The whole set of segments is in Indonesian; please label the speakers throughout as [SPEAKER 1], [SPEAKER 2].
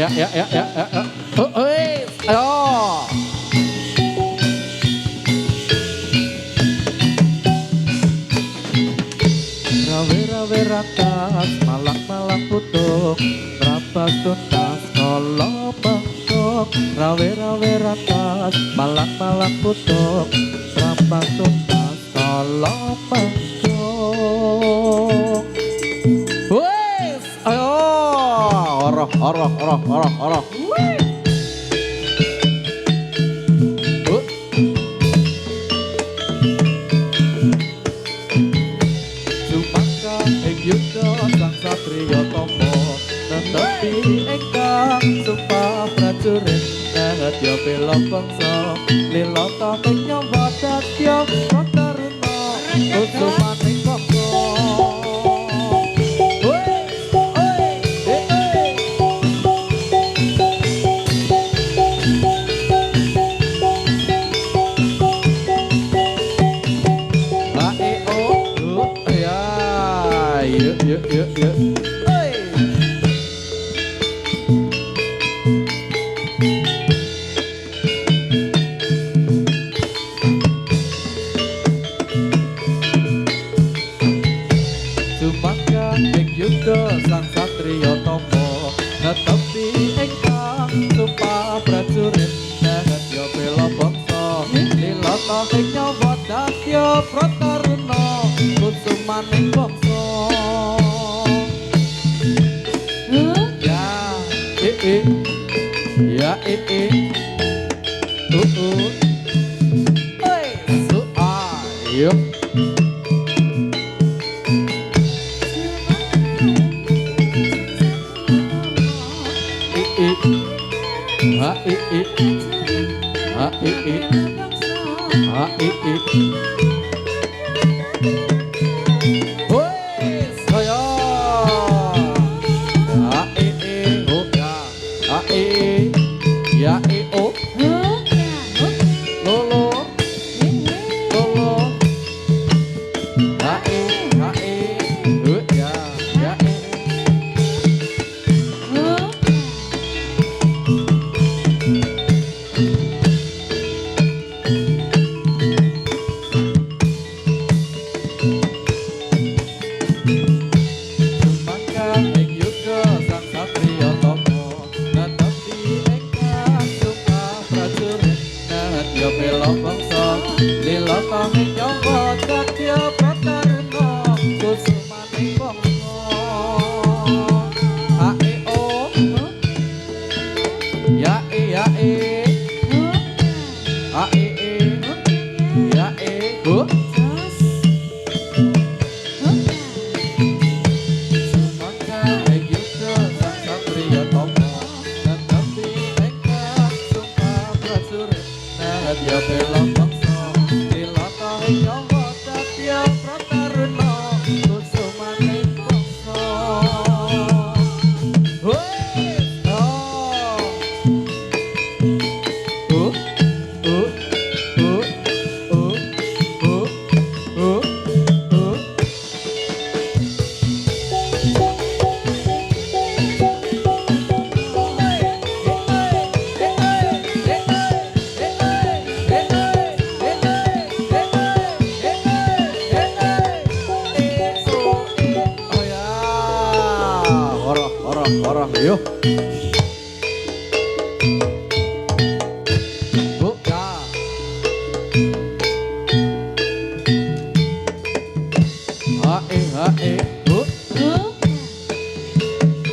[SPEAKER 1] ya. Ayo. Rawe-rawe rakas, malak-malak putuk, rapas tuntas kolo bangkok. Rawe-rawe rakas, malak-malak putuk, rapas tuntas kolo bangkok. Wes, ayo, oroh. Satrio Tomo tetapi engkang sumpah prajurit nadya bela bangsa lila tahing nyawa dadya Rataruna kusumaning bangsa Yuk. Sumangga ing yuda sang satriya tama netepi ingkang sumpah prajurit nadya bela bangsa lila tahing nyawa dadya Rataruna kusumaning bangsa.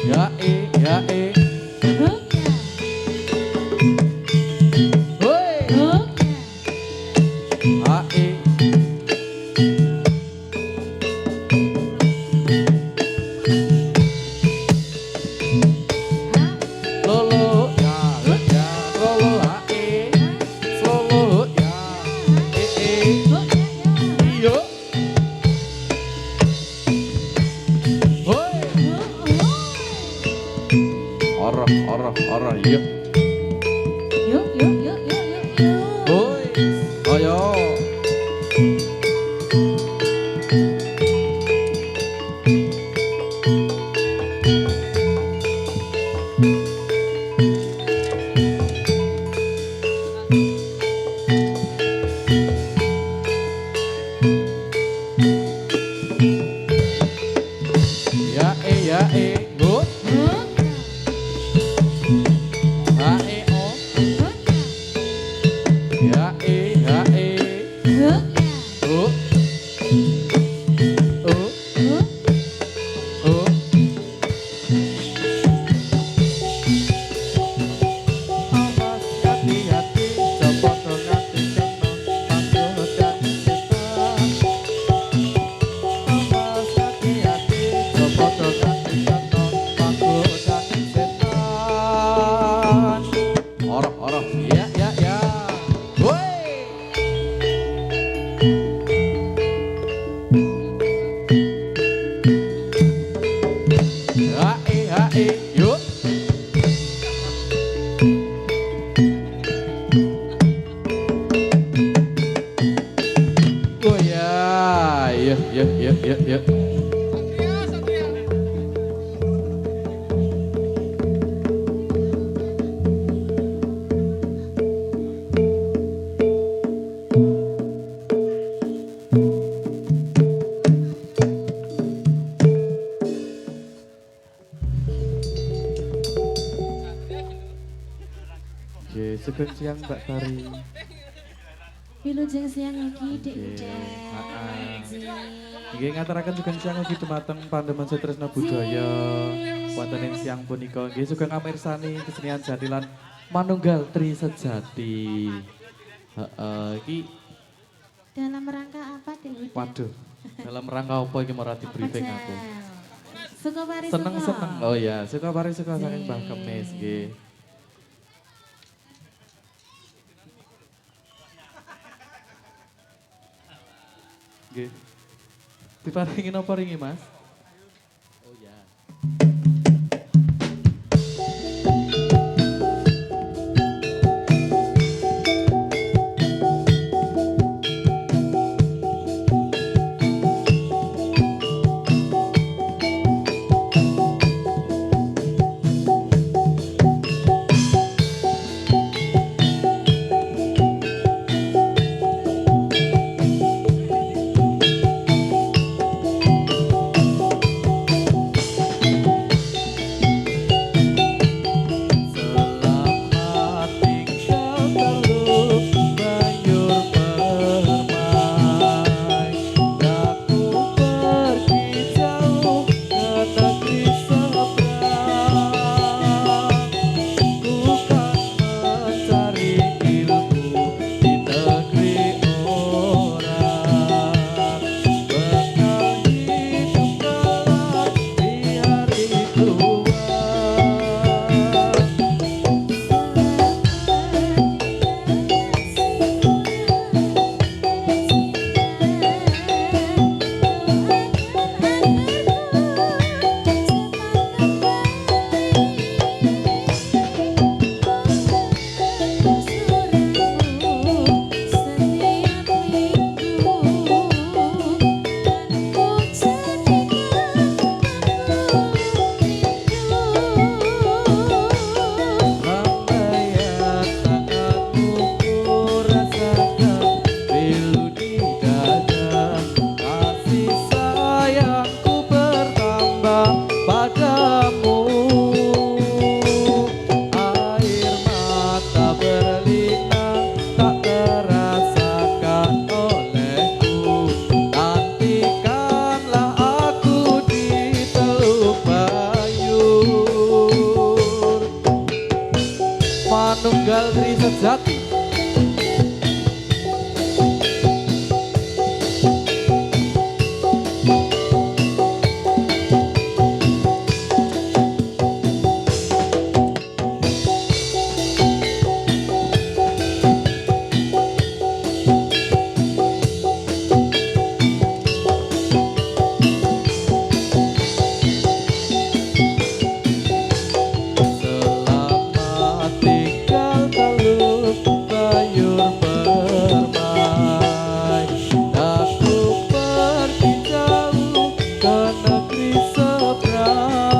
[SPEAKER 1] Ya ayo Nggih, sugeng siang Mbak Tari.
[SPEAKER 2] Wilujeng siang ugi Dik
[SPEAKER 1] Nggih,
[SPEAKER 2] Udan.
[SPEAKER 1] Nggih ngaturaken sugeng siang ugi dumateng Pandemen Sutresna Budaya. Wonten ing siang punika nggih sugeng amirsani kesenian jatilan manunggal Tri Sejati. Iki
[SPEAKER 2] Dalam rangka apa Dik Udan?
[SPEAKER 1] waduh, dalam rangka apa iki ora di briefing
[SPEAKER 2] Jal?
[SPEAKER 1] aku.
[SPEAKER 2] Suka pari
[SPEAKER 1] Seneng-seneng. Oh ya, suka pari suka saking Mbah Kemis nggih. Nggih. Diparingi napa ringi, Mas? Oh ya. Selamat tinggal teluk banjur permai. Aku pergi jauh ke negeri seberang. Bukan mencari ilmu di negeri orang. Bekal hidup kelak di hari tua. Lambaian tanganmu ku rasakan pilu di dada. Kasih sayangku bertambah padamu. Air mata berlinang tak terasakan olehku. Nantikanlah aku di Teluk Bayur. Manunggal Tri Sejati. Selamat tinggal teluk bayur permai. Aku pergi jauh ke negeri seberang.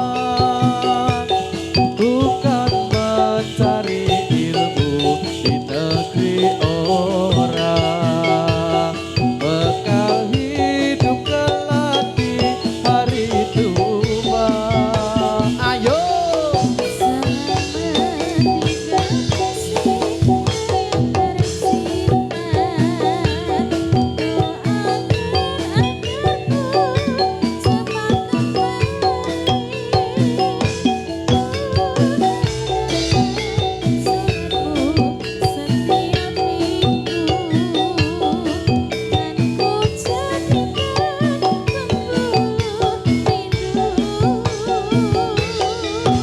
[SPEAKER 1] Bukan mencari ilmu di negeri orang. Bekal hidup kelak di hari tua. Ayo.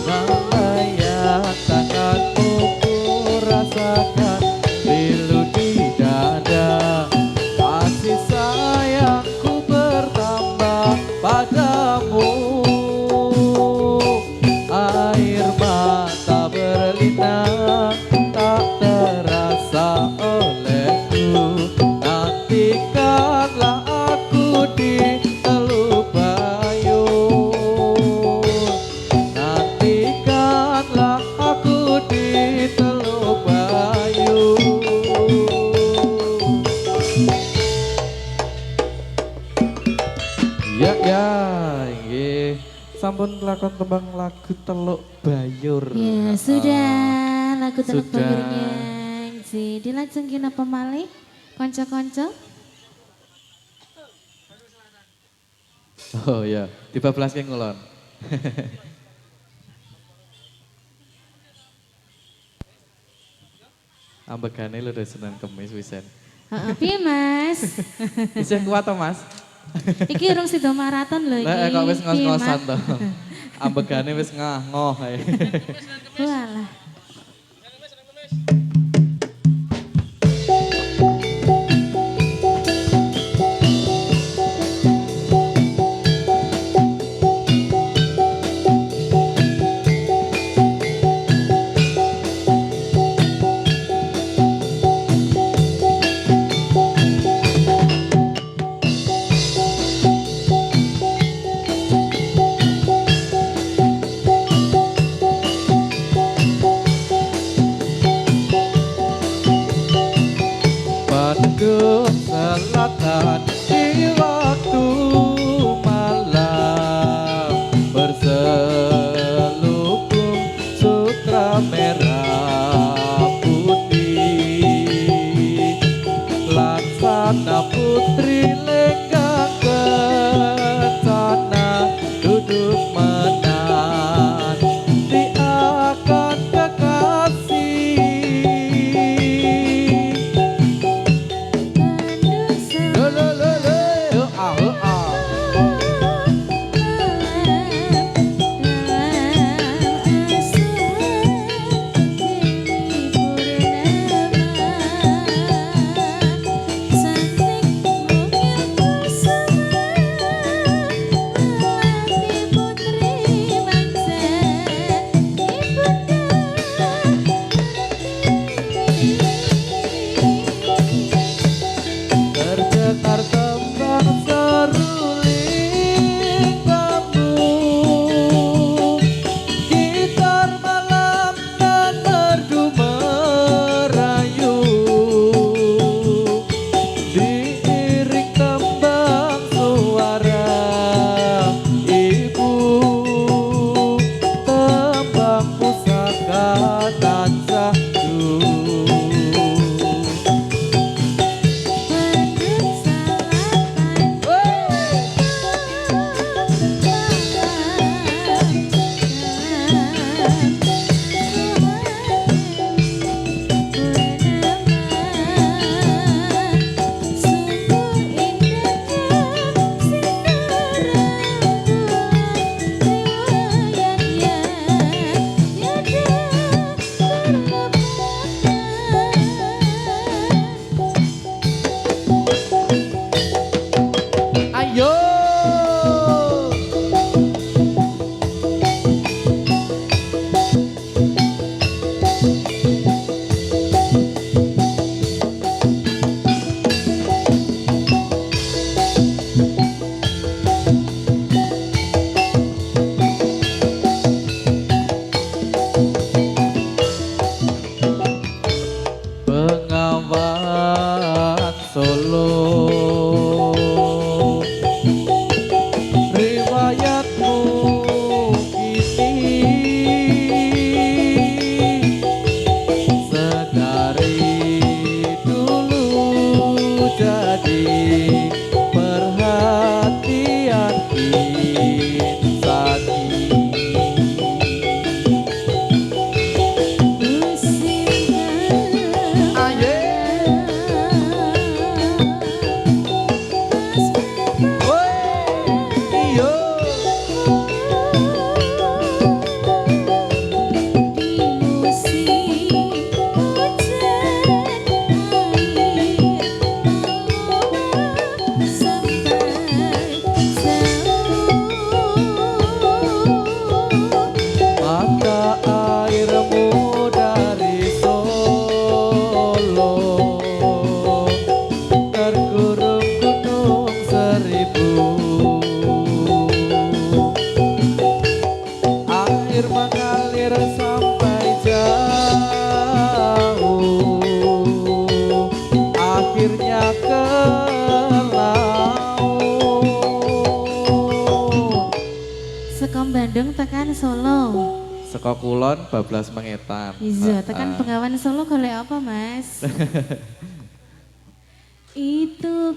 [SPEAKER 1] Lambaian tanganmu ku rasakan pilu di dada. Kasih sayangku bertambah padamu. Air mata berlinang tak terasa olehku. Nantikanlah aku di Teluk Bayur. Nantikanlah aku di Teluk Bayur. Ya ya, nggih. Sampun lakon tembang lagu Teluk Bayur.
[SPEAKER 2] Ya sudah, lagu teluk
[SPEAKER 1] Sudah.
[SPEAKER 2] bawirnya Ji. Dilajengin apa malih? Konco-konco?
[SPEAKER 1] Oh ya, dibablaske ngulon. Ambegane lho udah Senin Kemis wisen.
[SPEAKER 2] Heeh, piye Mas?
[SPEAKER 1] Bisa kuat toh Mas?
[SPEAKER 2] Iki urung sida maraton lho iki.
[SPEAKER 1] Lah kok wis
[SPEAKER 2] Piye,
[SPEAKER 1] ngos-ngosan
[SPEAKER 2] Mas?
[SPEAKER 1] toh. Ambegane wis ngoh ae.
[SPEAKER 2] Walah.
[SPEAKER 1] Bandung Selatan di waktu malam berselubung sutra merah putih laksana putri lenggang kencana duduk menan di akan kekasih. Lo lo lo lo, ah ah. Terdengar kembang seruling bambu, gitar malam dan merdu merayu, diiring tembang suara ibu, tembang pusaka dan sahdu. Ayo. Bengawan Solo, riwayatmu kini sedari dulu jadi perhatian insani. Aye. Iyo. Mata airmu dari Solo terkurung gunung seribu, air mengalir sampai jauh, akhirnya ke laut.
[SPEAKER 2] Sekam Bandung tekan Solo.
[SPEAKER 1] Saka kulon bablas mengetan.
[SPEAKER 2] Iya, tekan Bengawan Solo golek apa, Mas? Itu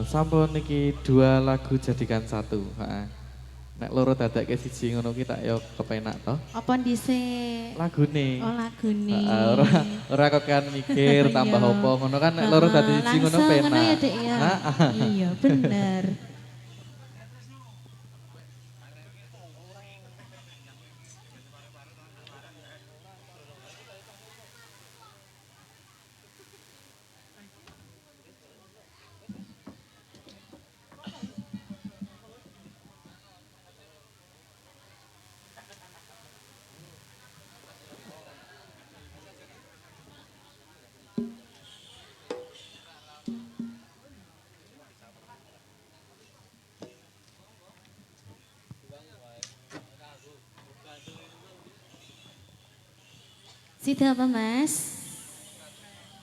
[SPEAKER 1] sampun niki 2 lagu jadikan 1. Heeh. Nek loro dadekke siji ngono ki tak yo kepenak to.
[SPEAKER 2] apa dhisik?
[SPEAKER 1] Lagune.
[SPEAKER 2] Oh, lagune.
[SPEAKER 1] Ora kok kan mikir tambah
[SPEAKER 2] Iya.
[SPEAKER 1] apa ngono kan nek loro dadi siji ngono
[SPEAKER 2] Langsung
[SPEAKER 1] penak.
[SPEAKER 2] ngono ya, Dik ya. Iya, bener. Sido apa, Mas?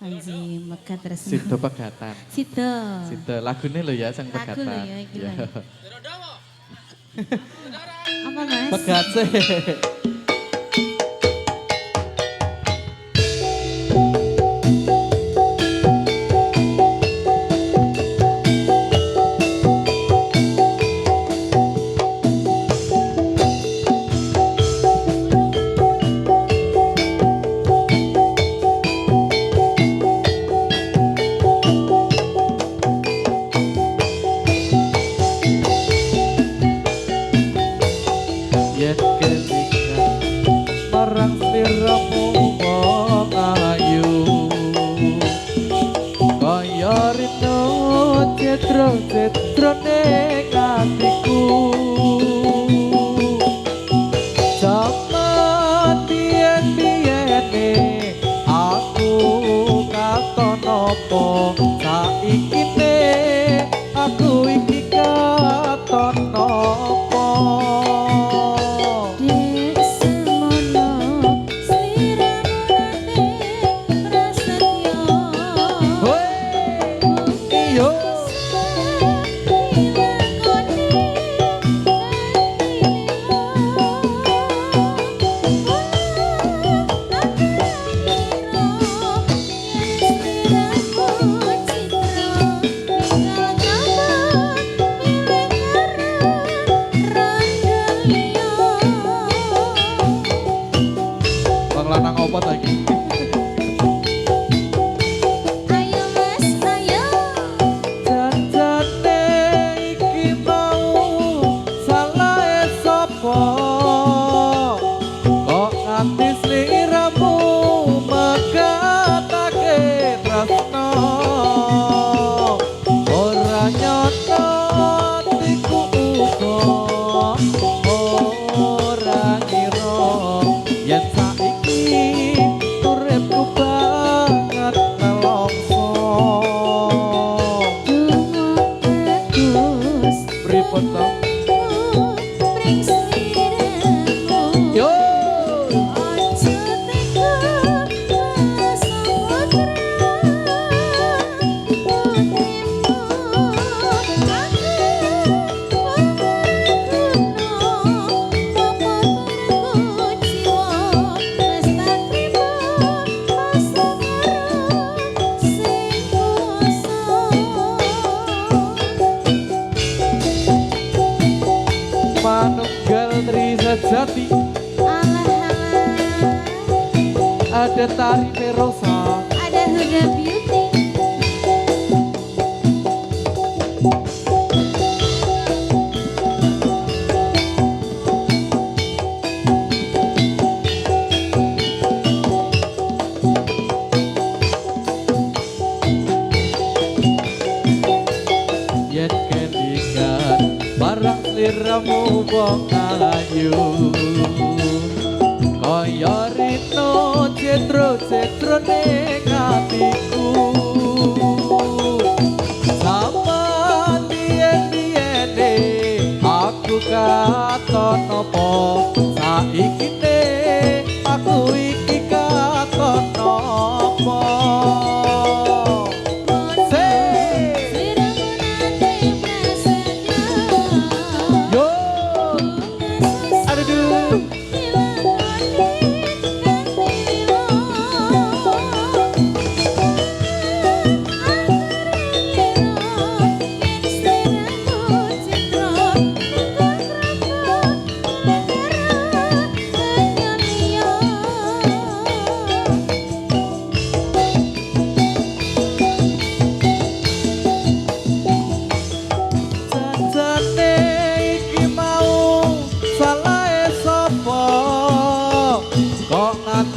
[SPEAKER 2] Anjing, megat terus.
[SPEAKER 1] Sido pegatan.
[SPEAKER 2] Sido.
[SPEAKER 1] Sido lagune lho ya sing
[SPEAKER 2] Lagu
[SPEAKER 1] pegatan.
[SPEAKER 2] lho ya iki
[SPEAKER 1] Iya.
[SPEAKER 2] lho. Apa, Mas?
[SPEAKER 1] Pegat sih. Yen ketika marang sliramu wong ayu kaya rino cetro ning atiku zaman biyen-biyene aku katon apa saikine aku iki katon apa.
[SPEAKER 2] Dek semono sliramu nate prasetyo.
[SPEAKER 1] Hoi, iyo. Bang lanang apa ta iki?
[SPEAKER 2] Ayo Mas, ayo.
[SPEAKER 1] Janjane iki mau salahe sapa? Kok nganti sliramu megatake tresno. Ora nyoto atiku uga ora ngira yen saiki uripku banget nelongso.
[SPEAKER 2] Bagus.
[SPEAKER 1] Pripun to?
[SPEAKER 2] Pring sliramu.
[SPEAKER 1] Yo.
[SPEAKER 2] Ojo tega rasa putra. Putrimu
[SPEAKER 1] Manunggal Tri Sejati ada tari Merosa.
[SPEAKER 2] ada Huda Beauty.
[SPEAKER 1] Yen kelingan wong ayu kaya rino cetro ning atiku sampeyan biyen-biyene aku katon apa saiki aku iki katon apa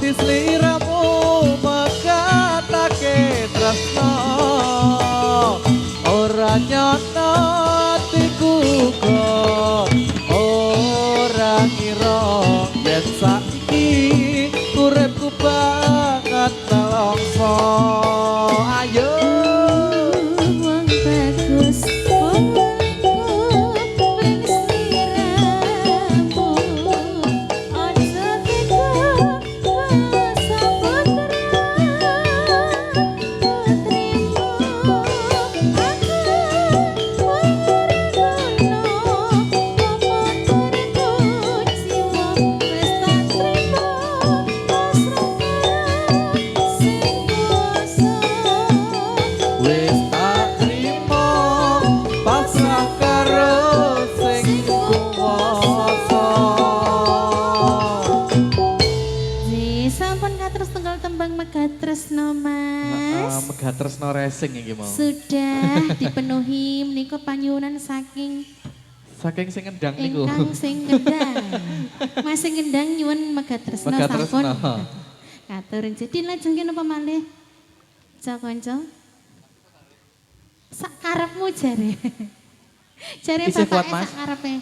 [SPEAKER 1] sliramu mekatake tresno ora nyono atiku kok ora ngira yen saiki uripku banget nelongso ayo
[SPEAKER 2] wong bagus Tresno Mas.
[SPEAKER 1] Megah tresno racing iki mau.
[SPEAKER 2] Sudah dipenuhi menika panyuwunan saking
[SPEAKER 1] sing ngendang niku.
[SPEAKER 2] Ingkang sing ngendang. Mas sing ngendang nyuwun megah tresno sampun. Katur jadi lajeng napa malih? Kanca. Sak karepmu jare. Jare bapake sak karepe.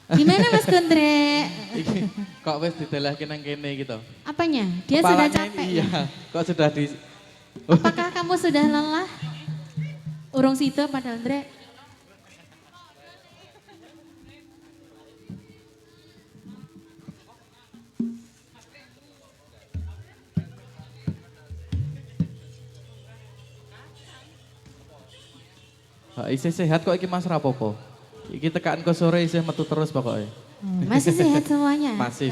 [SPEAKER 2] Gimana Mas Gondre?
[SPEAKER 1] Kok wis didelehke nang kene gitu.
[SPEAKER 2] Apanya? Dia sudah capek.
[SPEAKER 1] Iya, kok sudah di
[SPEAKER 2] Apakah kamu sudah lelah? Urung sida padahal Andre.
[SPEAKER 1] Isih sehat kok iki Mas rapopo. Iki tekan ke sore isih metu terus pokoknya.
[SPEAKER 2] Masih sehat semuanya?
[SPEAKER 1] Masih.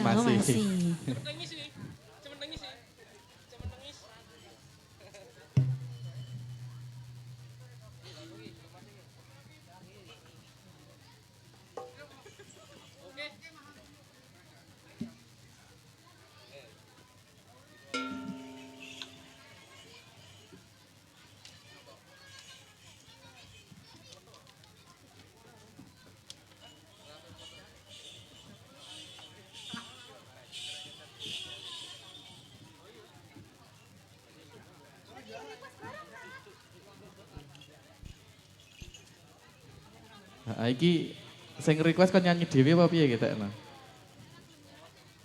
[SPEAKER 1] Nah, iki sing request kon nyanyi dhewe apa piye gitu no?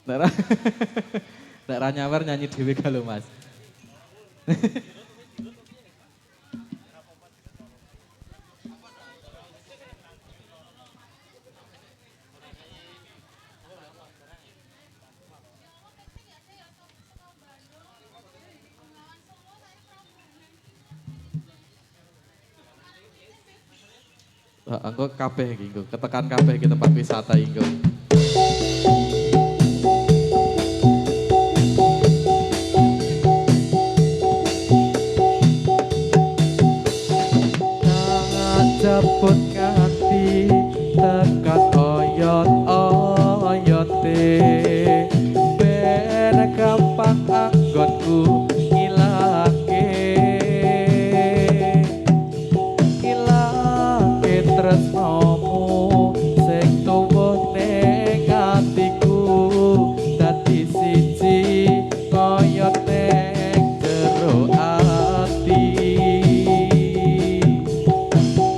[SPEAKER 1] Nek ra nyawer nyanyi dhewe kalau Mas. Engko kabeh iki engko ketekan kabeh iki tempat wisata iki engko. Jabut kati tekan oyot-oyote ben gampang anggonku tresnomu sing tuwuh ning atiku dadi siji kaya ning jero ati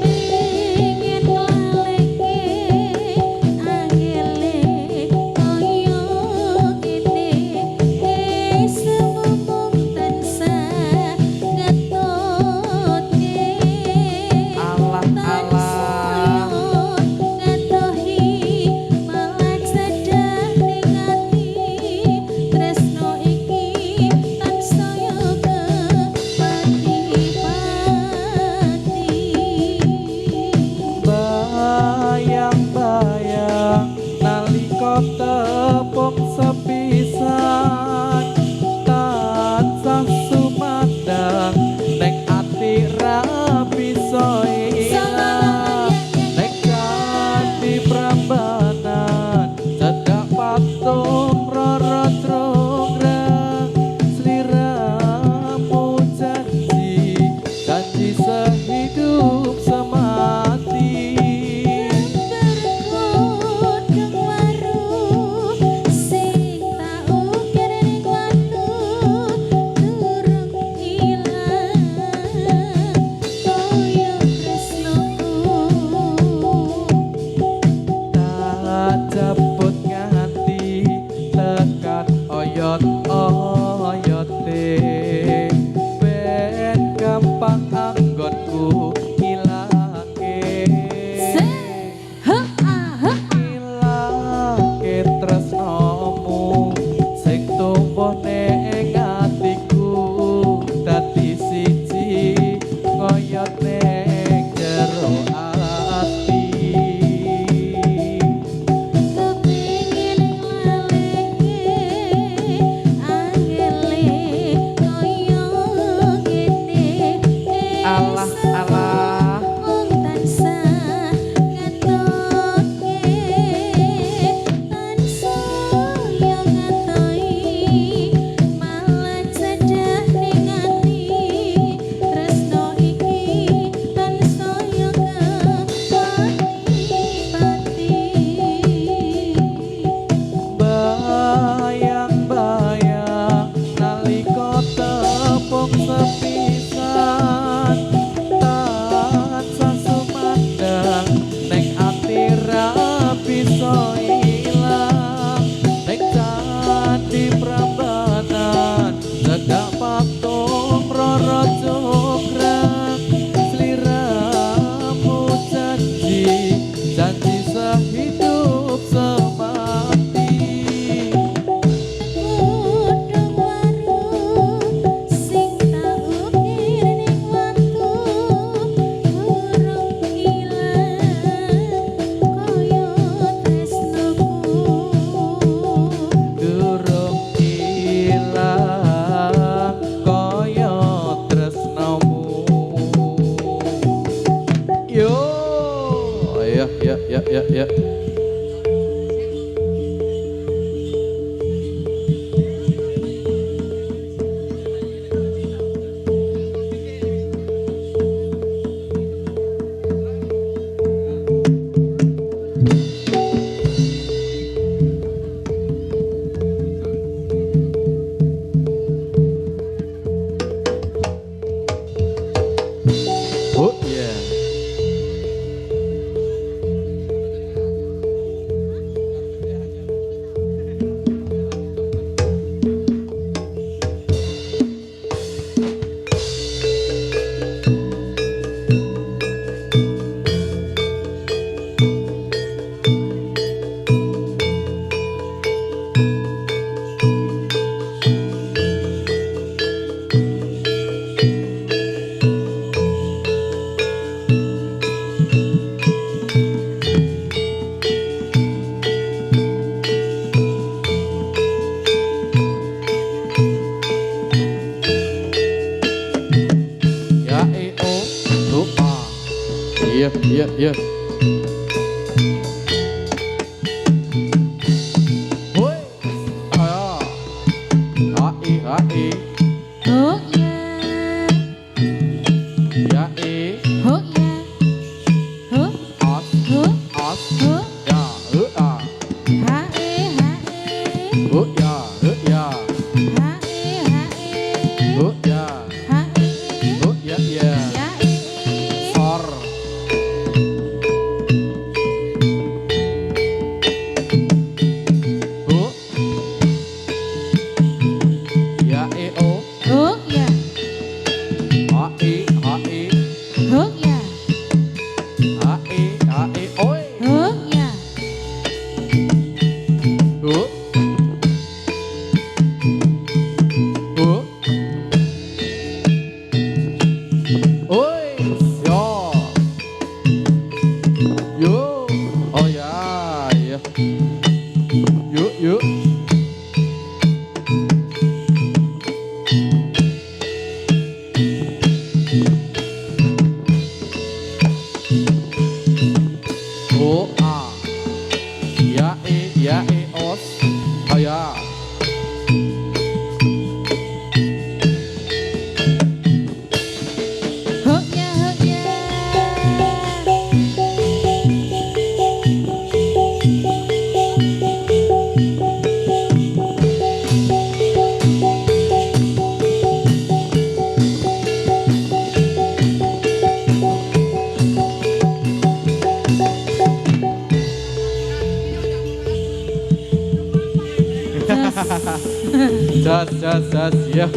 [SPEAKER 2] pengin ngleke
[SPEAKER 1] nalika tepung sepisan tansah sumandang ning ati ra bisa ilang nek kanthi prambanan cedak patung rara trograng sliramu janji janji sehidup semati jabut nganti tekan oyot-oyote ben gampang anggonku ilangke ilangke tresnomu sing tumbuh ning atiku dadi siji ngoyot ning jero ati sepisan tansah sumandang ning ati ra bisa ilang ning candi prambanan cedak patung rara jograng sliramu janji janji sehidup semati ya. Oh yeah. Iya. Woi, ayo. Hai.
[SPEAKER 2] Oh ya.
[SPEAKER 1] Ya
[SPEAKER 2] Oh ya. Oh.
[SPEAKER 1] As.
[SPEAKER 2] Oh.
[SPEAKER 1] As.
[SPEAKER 2] Oh.
[SPEAKER 1] Ya, a.
[SPEAKER 2] Hae.
[SPEAKER 1] Oh ya.
[SPEAKER 2] Hae.
[SPEAKER 1] Oh ya.
[SPEAKER 2] Hae.
[SPEAKER 1] Oh ya.
[SPEAKER 2] Ya.
[SPEAKER 1] Sor. Oh. Ya o.
[SPEAKER 2] Oh ya.
[SPEAKER 1] Hai.
[SPEAKER 2] Oh ya.
[SPEAKER 1] Hai. Oi.
[SPEAKER 2] Oh ya.
[SPEAKER 1] Oh. Oh. Oi. Yo. Oh ya. Jas, jas, jas, ya.